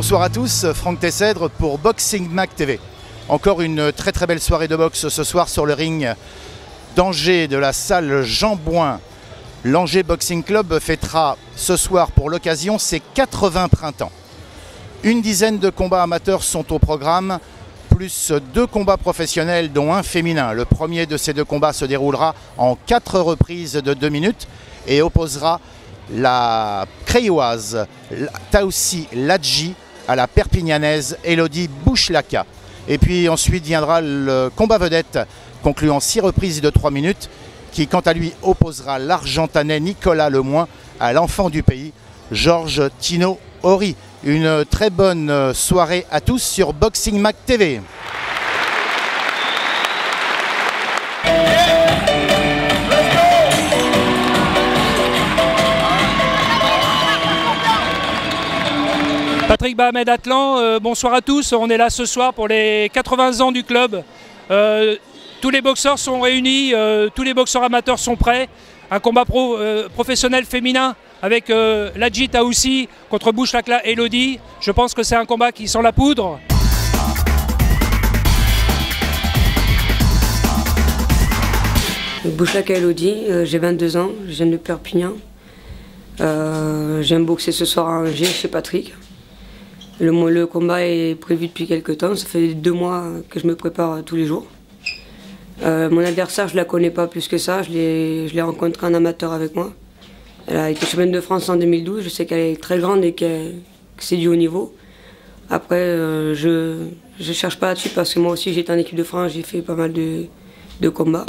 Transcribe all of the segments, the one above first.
Bonsoir à tous, Franck Tessèdre pour Boxing Mag TV. Encore une très belle soirée de boxe ce soir sur le ring d'Angers de la salle Jean Bouin. L'Angers Boxing Club fêtera ce soir pour l'occasion ses 80 printemps. Une dizaine de combats amateurs sont au programme, plus 2 combats professionnels dont un féminin. Le premier de ces 2 combats se déroulera en 4 reprises de 2 minutes et opposera la Crayoise Taoussi Ladji à la Perpignanaise Elodie Bouchlaka. Et puis ensuite viendra le combat vedette conclu en 6 reprises de 3 minutes qui quant à lui opposera l'Argentanais Nicolas Lemoin à l'enfant du pays Georges Tino Horry. Une très bonne soirée à tous sur Boxing Mag TV. Patrick Bahamed Atlan, bonsoir à tous. On est là ce soir pour les 80 ans du club. Tous les boxeurs sont réunis, tous les boxeurs amateurs sont prêts. Un combat professionnel féminin avec Ladji Taoussi contre Bouchlaka Elodie. Je pense que c'est un combat qui sent la poudre. Bouchlaka Elodie, j'ai 22 ans, je viens de Perpignan. J'aime boxer ce soir à Angers chez Patrick. Le combat est prévu depuis quelques temps, ça fait 2 mois que je me prépare tous les jours. Mon adversaire, je ne la connais pas plus que ça, je l'ai rencontré en amateur avec moi. Elle a été championne de France en 2012, je sais qu'elle est très grande et que c'est du haut niveau. Après, je ne cherche pas là-dessus parce que moi aussi j'étais en équipe de France, j'ai fait pas mal de combats.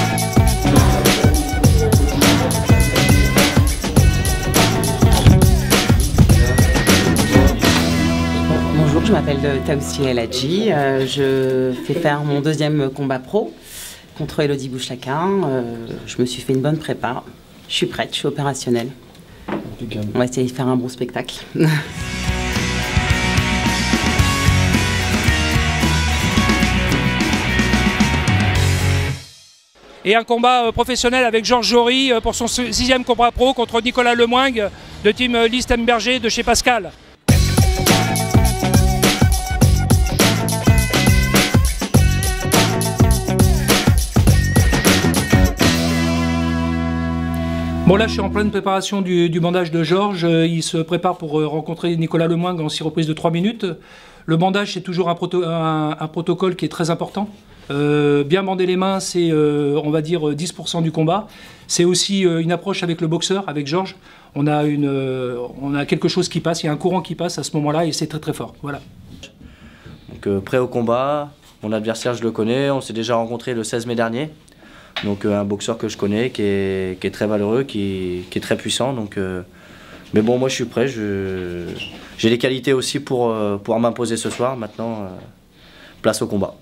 Bonjour, je m'appelle Taoussi Ladji, je fais faire mon 2e combat pro contre Elodie Bouchlaka. Je me suis fait une bonne prépa, je suis prête, je suis opérationnelle. On va essayer de faire un bon spectacle. Et un combat professionnel avec Georges Horry pour son 6e combat pro contre Nicolas Lemoin de team Listemberger de chez Pascal. Bon là je suis en pleine préparation du bandage de Georges, il se prépare pour rencontrer Nicolas Lemoin en 6 reprises de 3 minutes. Le bandage c'est toujours un protocole qui est très important. Bien bander les mains c'est on va dire 10% du combat. C'est aussi une approche avec le boxeur, avec Georges. On a quelque chose qui passe, il y a un courant qui passe à ce moment là et c'est très fort. Voilà. Donc prêt au combat, mon adversaire je le connais, on s'est déjà rencontré le 16 mai dernier. Donc un boxeur que je connais, qui est très valeureux, qui est très puissant. Donc, mais bon, moi je suis prêt, j'ai les qualités aussi pour pouvoir m'imposer ce soir. Maintenant, place au combat.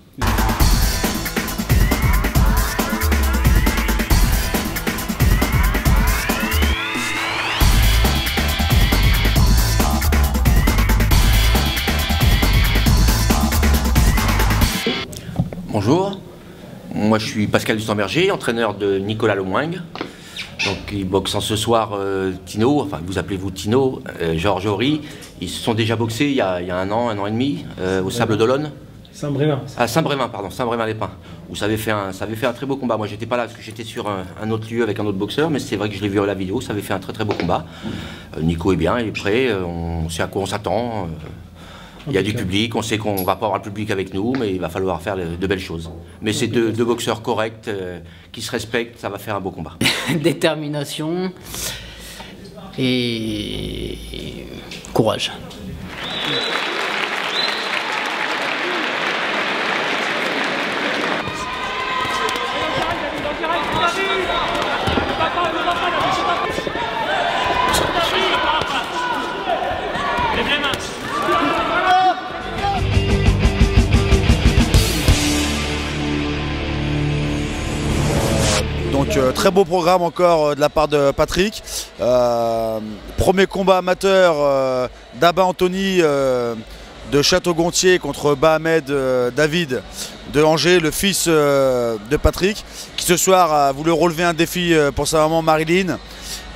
Bonjour. Moi je suis Pascal Listemberger, entraîneur de Nicolas Lemoin. Donc il boxe ce soir Tino, enfin vous appelez-vous Tino, Georges Horry. Ils se sont déjà boxés il y a un an et demi au Sable d'Olonne. Saint-Brévin. À Saint-Brévin, pardon, Saint-Brévin-les-Pins. Où ça avait fait un très beau combat. Moi j'étais pas là parce que j'étais sur un autre lieu avec un autre boxeur, mais c'est vrai que je l'ai vu à la vidéo, ça avait fait un très beau combat. Nico est bien, il est prêt, on sait à quoi on s'attend. Il y a du public, on sait qu'on ne va pas avoir le public avec nous, mais il va falloir faire de belles choses. Mais c'est 2 boxeurs corrects, qui se respectent, ça va faire un beau combat. Détermination et courage. Donc très beau programme encore de la part de Patrick. Premier combat amateur d'Abba Anthony de Château-Gontier contre Bahamed David de Angers, le fils de Patrick, qui ce soir a voulu relever un défi pour sa maman Marilyn.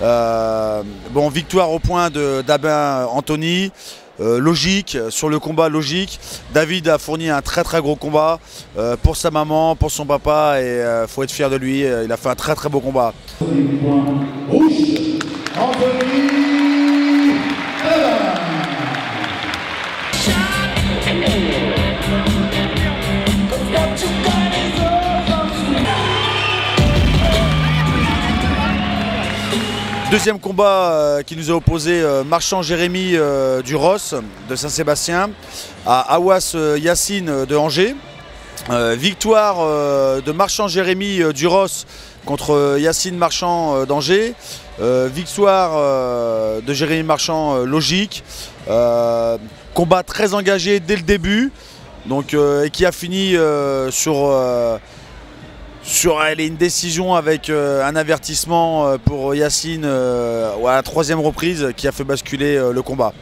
Bon, victoire au point d'Abba Anthony. logique, sur le combat logique. David a fourni un très gros combat pour sa maman, pour son papa et faut être fier de lui. Il a fait un très beau combat. Deuxième combat qui nous a opposé Marchand Jérémy du Ross de Saint-Sébastien à Awas Yacine de Angers. Victoire de Marchand Jérémy du Ross contre Yacine Marchand d'Angers. Victoire de Jérémy Marchand logique. Combat très engagé dès le début donc, et qui a fini sur une décision avec un avertissement pour Yacine à la 3e reprise qui a fait basculer le combat.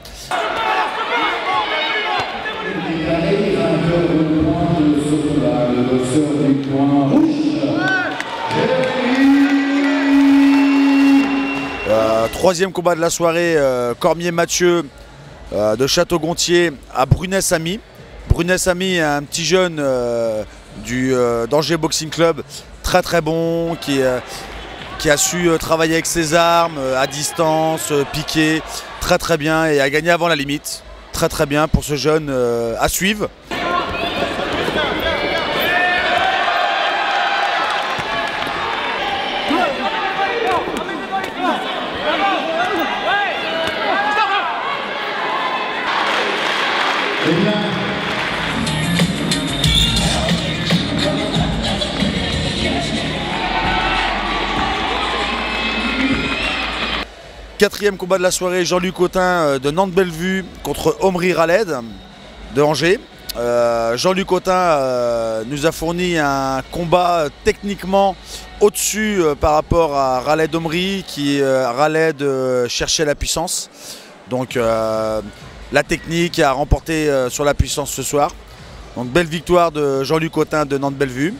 Troisième combat de la soirée, Cormier Mathieu de Château-Gontier à Brunès-Ami. Brunès-Ami, un petit jeune du d'Angers Boxing Club, très bon, qui a su travailler avec ses armes, à distance, piquer, très bien et a gagné avant la limite. Très bien pour ce jeune à suivre. Quatrième combat de la soirée, Jean-Luc Autin de Nantes-Bellevue contre Omri Raled de Angers. Jean-Luc Autin nous a fourni un combat techniquement au-dessus par rapport à Raled Omri, qui Raled cherchait la puissance. Donc la technique a remporté sur la puissance ce soir. Donc belle victoire de Jean-Luc Autin de Nantes-Bellevue.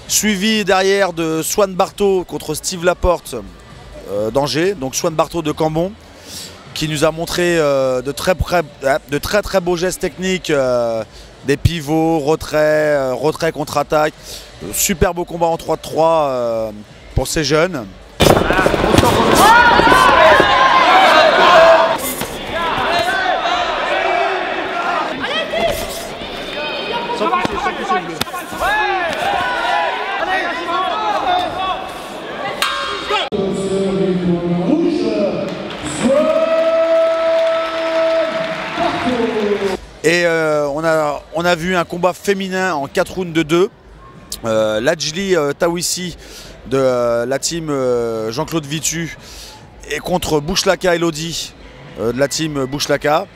Suivi derrière de Swan Barthaud contre Steve Laporte d'Angers, donc Swan Barthaud de Cambon, qui nous a montré de très beaux gestes techniques, des pivots, retrait contre-attaque. Super beau combat en 3-3 pour ces jeunes. Et on a vu un combat féminin en 4 rounds de 2. Lajli Tawissi de la team Jean-Claude Vitu et contre Bouchlaka Elodie de la team Bouchlaka.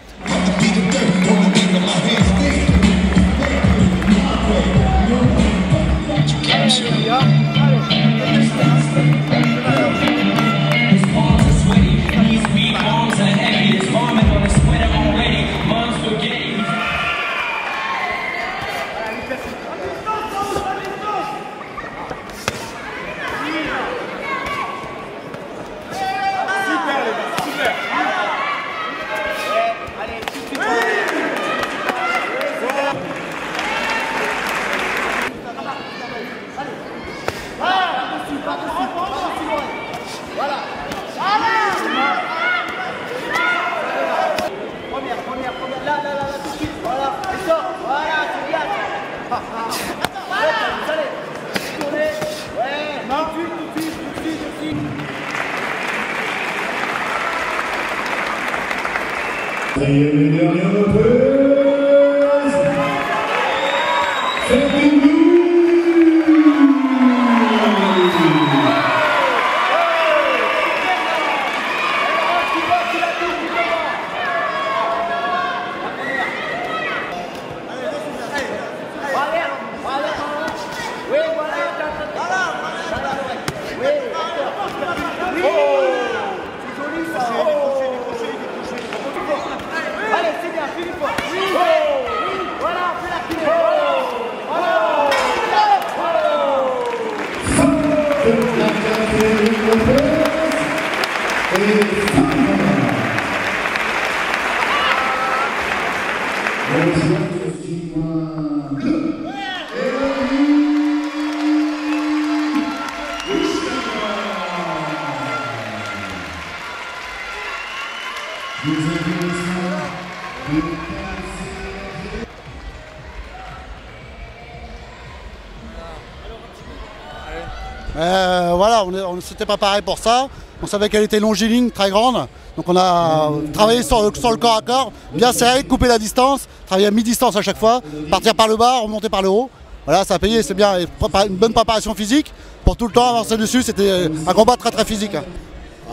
Voilà, on s'était préparé pour ça. On savait qu'elle était longiligne, très grande. Donc on a travaillé sur le corps à corps, bien serré, couper la distance, travailler à mi-distance à chaque fois, partir par le bas, remonter par le haut. Voilà, ça a payé, c'est bien. Et une bonne préparation physique pour tout le temps avancer dessus. C'était un combat très physique.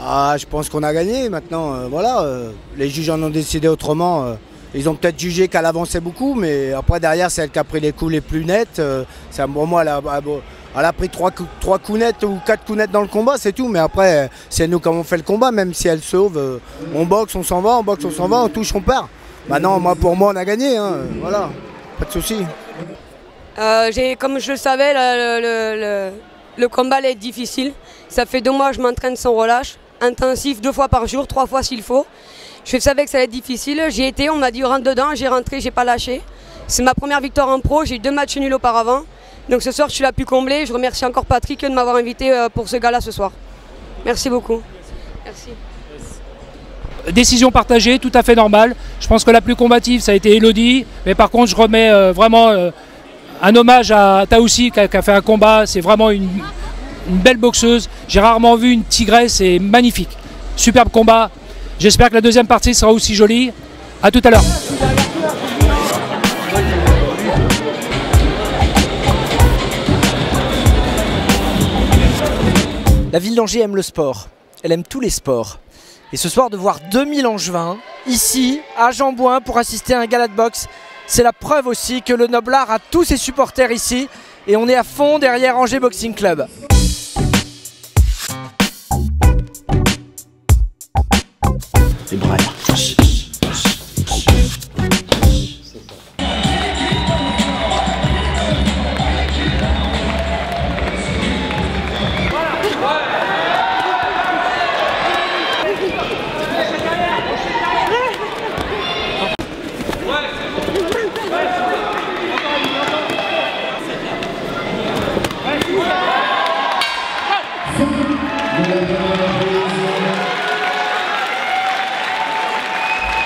Ah, je pense qu'on a gagné maintenant. Voilà, les juges en ont décidé autrement. Ils ont peut-être jugé qu'elle avançait beaucoup, mais après derrière c'est elle qui a pris les coups les plus nets. Pour moi, elle a pris 3 coups nets ou 4 coups nets dans le combat, c'est tout. Mais après, c'est nous comme on fait le combat, même si elle sauve, on boxe, on s'en va, on boxe, on s'en va, on touche, on perd. Maintenant, pour moi, on a gagné. Hein, voilà, pas de souci. Comme je le savais, le combat allait être difficile. Ça fait 2 mois que je m'entraîne sans relâche, intensif 2 fois par jour, 3 fois s'il faut. Je savais que ça allait être difficile. J'y étais, on m'a dit rentre dedans, j'ai rentré, j'ai pas lâché. C'est ma première victoire en pro, j'ai eu 2 matchs nuls auparavant. Donc ce soir, je suis la plus comblée. Je remercie encore Patrick de m'avoir invité pour ce gala ce soir. Merci beaucoup. Merci. Décision partagée, tout à fait normale. Je pense que la plus combative, ça a été Elodie. Mais par contre, je remets vraiment un hommage à Taoussi qui a fait un combat. C'est vraiment une belle boxeuse. J'ai rarement vu une tigresse, c'est magnifique. Superbe combat. J'espère que la deuxième partie sera aussi jolie. A tout à l'heure. La ville d'Angers aime le sport, elle aime tous les sports. Et ce soir, de voir 2000 Angevins, ici, à Jean-Bouin, pour assister à un gala de boxe, c'est la preuve aussi que le Noblard a tous ses supporters ici. Et on est à fond derrière Angers Boxing Club. Les bras.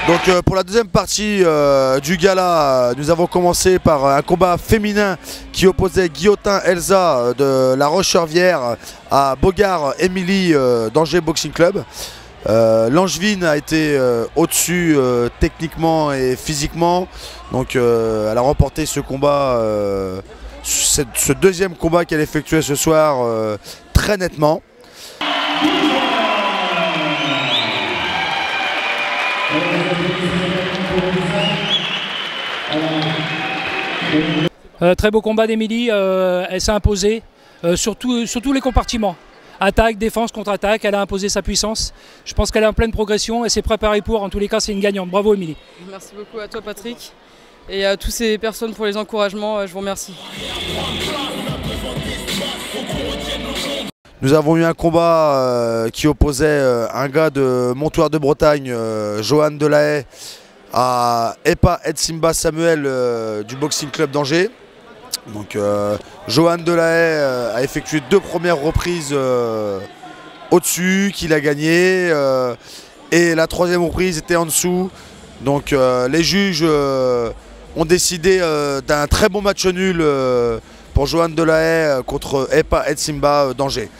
Donc pour la deuxième partie du gala, nous avons commencé par un combat féminin qui opposait Guillotin Elsa de La Roche-sur-Vière à Bogart Émilie d'Angers Boxing Club. L'Angevine a été au-dessus techniquement et physiquement, donc elle a remporté ce combat, ce deuxième combat qu'elle effectuait ce soir très nettement. Très beau combat d'Émilie, elle s'est imposée sur tous les compartiments. Attaque, défense, contre-attaque, elle a imposé sa puissance. Je pense qu'elle est en pleine progression et s'est préparée pour. En tous les cas, c'est une gagnante. Bravo Émilie. Merci beaucoup à toi Patrick et à toutes ces personnes pour les encouragements. Je vous remercie. Nous avons eu un combat qui opposait un gars de Montoire de Bretagne, Johan Delahaye, à Epa Edsimba Samuel du Boxing Club d'Angers. Donc Johan Delahaye a effectué 2 premières reprises au-dessus, qu'il a gagné, et la 3e reprise était en dessous. Donc les juges ont décidé d'un très bon match nul pour Johan Delahaye contre Epa Edsimba d'Angers.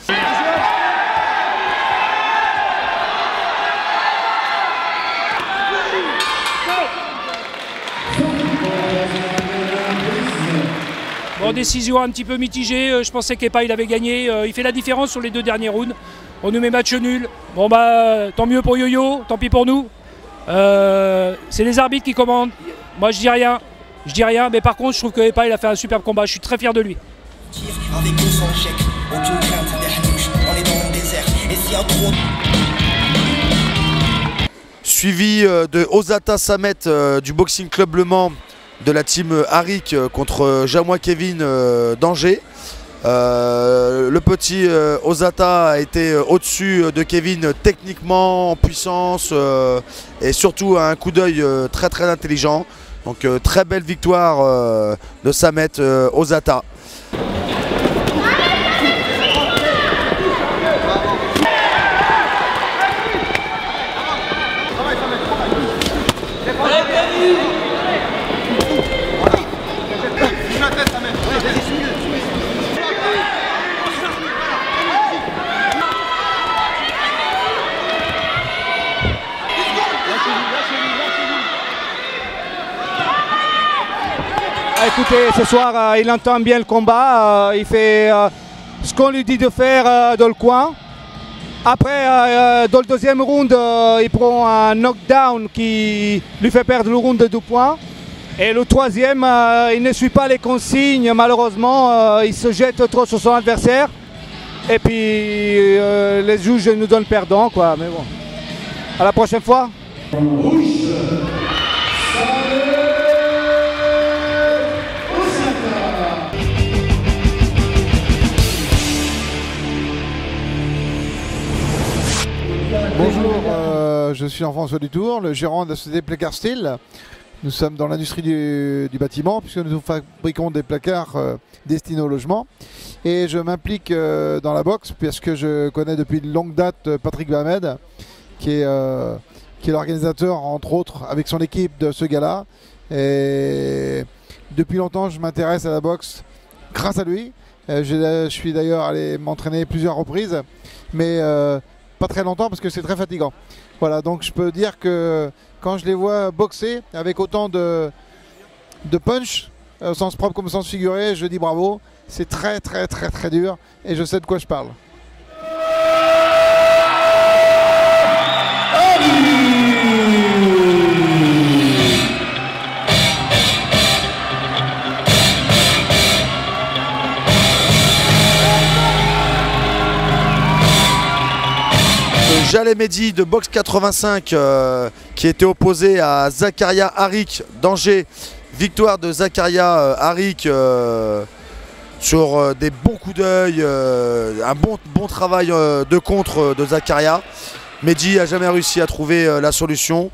Bon, décision un petit peu mitigée, je pensais qu'Epa il avait gagné, il fait la différence sur les 2 derniers rounds. On nous met match nul, bon bah tant mieux pour Yo-Yo, tant pis pour nous. C'est les arbitres qui commandent, moi je dis rien, mais par contre je trouve que Epa il a fait un superbe combat, je suis très fier de lui. Suivi de Osata Samet du Boxing Club Le Mans, de la team Harik contre Jamois Kevin d'Angers. Le petit Osata a été au-dessus de Kevin techniquement, en puissance et surtout à un coup d'œil très très intelligent. Donc très belle victoire de Samet Osata. Écoutez, ce soir, il entend bien le combat, il fait ce qu'on lui dit de faire dans le coin. Après, dans le deuxième round, il prend un knockdown qui lui fait perdre le round de 2 points. Et le troisième, il ne suit pas les consignes, malheureusement, il se jette trop sur son adversaire. Et puis, les juges nous donnent perdant, quoi. Mais bon, à la prochaine fois. Bonjour, je suis Jean-François Dutour, le gérant de la société Placard Steel. Nous sommes dans l'industrie du bâtiment puisque nous fabriquons des placards destinés au logement. Et je m'implique dans la boxe parce que je connais depuis une longue date Patrick Bahamed qui est l'organisateur entre autres avec son équipe de ce gala. Et depuis longtemps je m'intéresse à la boxe grâce à lui. Je suis d'ailleurs allé m'entraîner plusieurs reprises. Mais pas très longtemps parce que c'est très fatigant. Voilà, donc je peux dire que quand je les vois boxer avec autant de punch, au sens propre comme au sens figuré, je dis bravo. C'est très très très très dur et je sais de quoi je parle. Jaleh Mehdi de boxe 85 qui était opposé à Zakaria Harik d'Angers. Victoire de Zakaria Harik sur des bons coups d'œil, un bon travail de contre de Zakaria. Mehdi n'a jamais réussi à trouver la solution.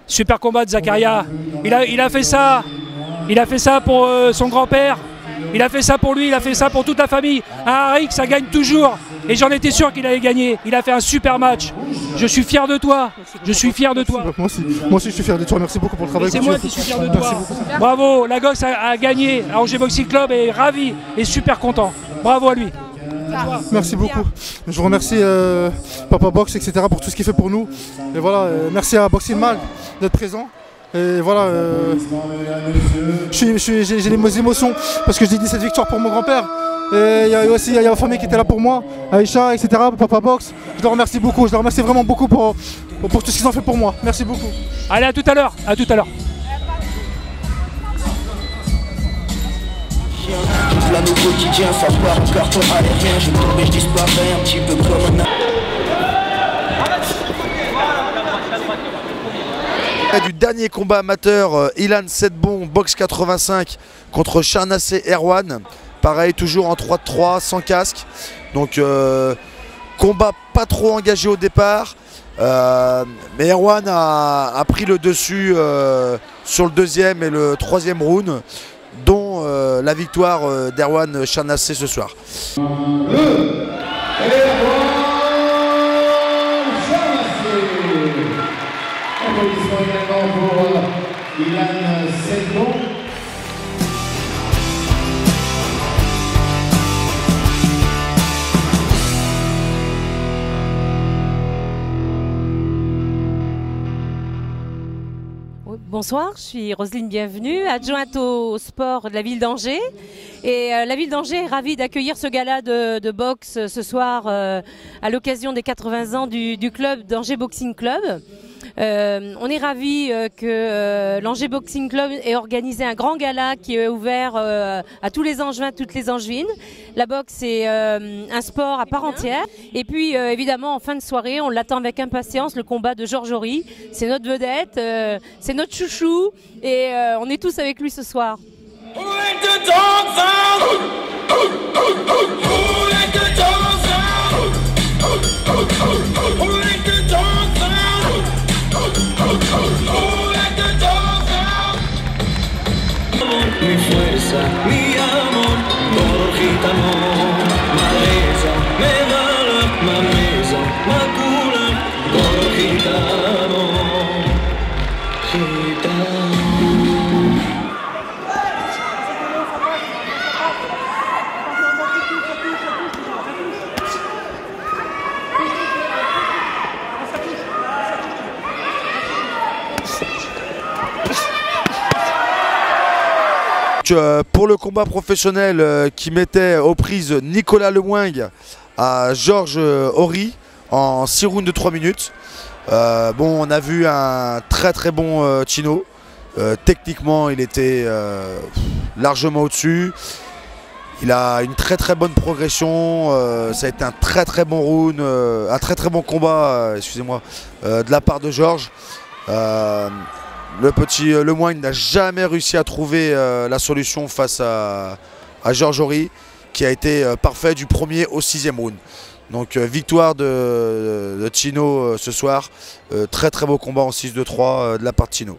Super combat de Zakaria. Il a fait ça. Il a fait ça pour son grand-père. Il a fait ça pour lui. Il a fait ça pour toute la famille. Un Harik, ça gagne toujours. Et j'en étais sûr qu'il allait gagner. Il a fait un super match. Je suis fier de toi. Je suis fier de toi. Moi aussi je suis fier de toi. Merci beaucoup pour le travail. C'est moi qui suis fier de toi. Bravo. La gosse a gagné. Angers Boxing Club est ravi et super content. Bravo à lui. Merci beaucoup. Je remercie Papa Box, etc. pour tout ce qu'il fait pour nous. Et voilà, merci à Boxing Mag d'être présent. Et voilà, j'ai les émotions parce que j'ai dit cette victoire pour mon grand-père. Et il y a aussi ma famille qui était là pour moi, Aïcha, etc. Papa Box. Je leur remercie beaucoup. Je leur remercie vraiment beaucoup pour tout ce qu'ils ont fait pour moi. Merci beaucoup. Allez, à tout à l'heure. À tout à l'heure. La au quotidien, ça part en carton aérien. Je tombe et je disparais un petit peu comme un... Du dernier combat amateur, Ilan Sedbon, boxe 85 contre Charnassé Erwan. Pareil, toujours en 3-3, sans casque. Donc combat pas trop engagé au départ. Mais Erwan a pris le dessus sur le deuxième et le troisième round, dont la victoire d'Erwan Charnassé ce soir. Bonsoir, je suis Roselyne Bienvenue, adjointe au sport de la ville d'Angers. Et la ville d'Angers est ravie d'accueillir ce gala de boxe ce soir à l'occasion des 80 ans du club d'Angers Boxing Club. On est ravis que l'Angers Boxing Club ait organisé un grand gala qui est ouvert à tous les Angevins, toutes les Angevines. La boxe est un sport à part entière. Et puis évidemment en fin de soirée, on l'attend avec impatience, le combat de Georges Horry. C'est notre vedette, c'est notre chouchou et on est tous avec lui ce soir. Mi fuerza, mi amor, por gitano, maleza, me gala, ma mesa, ma cura, por gitano, gitano. Pour le combat professionnel qui mettait aux prises Nicolas Lemoing à Georges Horry en 6 rounds de 3 minutes. Bon, on a vu un très bon Chino. Techniquement, il était largement au-dessus. Il a une très bonne progression. Ça a été un très bon round, un très bon combat, excusez-moi, de la part de Georges. Le petit Lemoing n'a jamais réussi à trouver la solution face à Georges Horry, qui a été parfait du premier au 6e round. Donc victoire de Chino ce soir. Très beau combat en 6-2-3 de la part de Chino.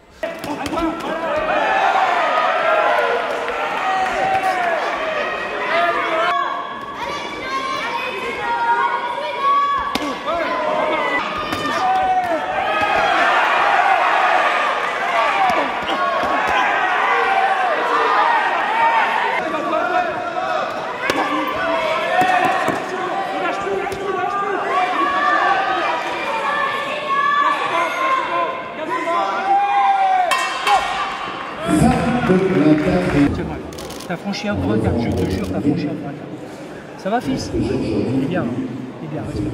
T'as franchi un point, je te jure, t'as franchi un point. Ça va, fils? Il est bien, hein. Il est bien, respect.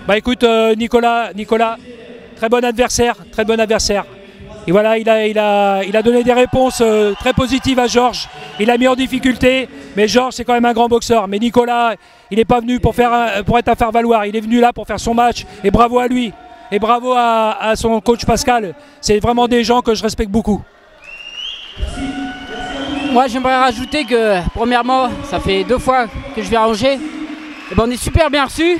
Bah écoute Nicolas, très bon adversaire. Et voilà, il a donné des réponses très positives à Georges. Il a mis en difficulté, mais Georges c'est quand même un grand boxeur. Mais Nicolas, il n'est pas venu pour être un faire-valoir. Il est venu là pour faire son match. Et bravo à lui. Et bravo à son coach Pascal. C'est vraiment des gens que je respecte beaucoup. Moi j'aimerais rajouter que premièrement, ça fait 2 fois que je viens à Angers. Et ben, on est super bien reçus.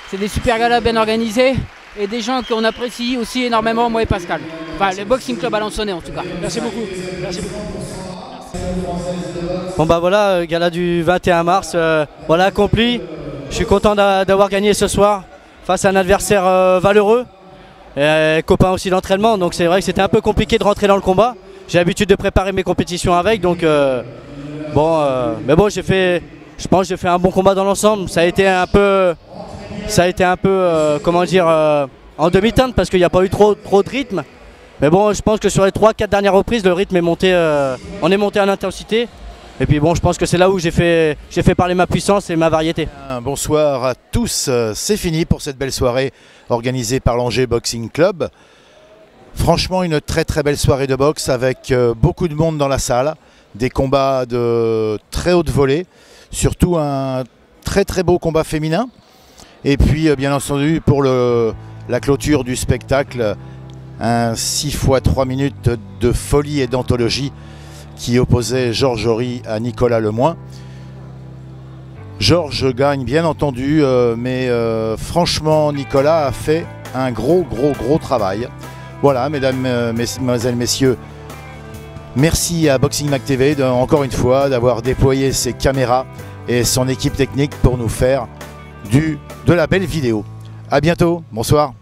C'est des super galas bien organisés et des gens qu'on apprécie aussi énormément, moi et Pascal. Enfin, le Boxing Club Alençonnais en tout cas. Merci beaucoup. Merci beaucoup. Bon bah voilà, gala du 21 mars, voilà accompli. Je suis content d'avoir gagné ce soir face à un adversaire valeureux, copain aussi d'entraînement. Donc c'est vrai que c'était un peu compliqué de rentrer dans le combat. J'ai l'habitude de préparer mes compétitions avec, donc mais bon, je pense que j'ai fait un bon combat dans l'ensemble. Ça a été un peu comment dire, en demi-teinte parce qu'il n'y a pas eu trop de rythme. Mais bon, je pense que sur les 3-4 dernières reprises, le rythme est monté, on est monté en intensité. Et puis bon, je pense que c'est là où j'ai fait parler ma puissance et ma variété. Bonsoir à tous, c'est fini pour cette belle soirée organisée par l'Angers Boxing Club. Franchement, une très belle soirée de boxe avec beaucoup de monde dans la salle. des combats de très haute volée, surtout un très très beau combat féminin. Et puis bien entendu pour la clôture du spectacle, un 6 x 3 minutes de folie et d'anthologie qui opposait Georges Jory à Nicolas Lemoine. Georges gagne bien entendu, mais franchement Nicolas a fait un gros travail. Voilà, mesdames, mesdemoiselles, messieurs, merci à Boxing Mac TV encore une fois d'avoir déployé ses caméras et son équipe technique pour nous faire de la belle vidéo. A bientôt, bonsoir.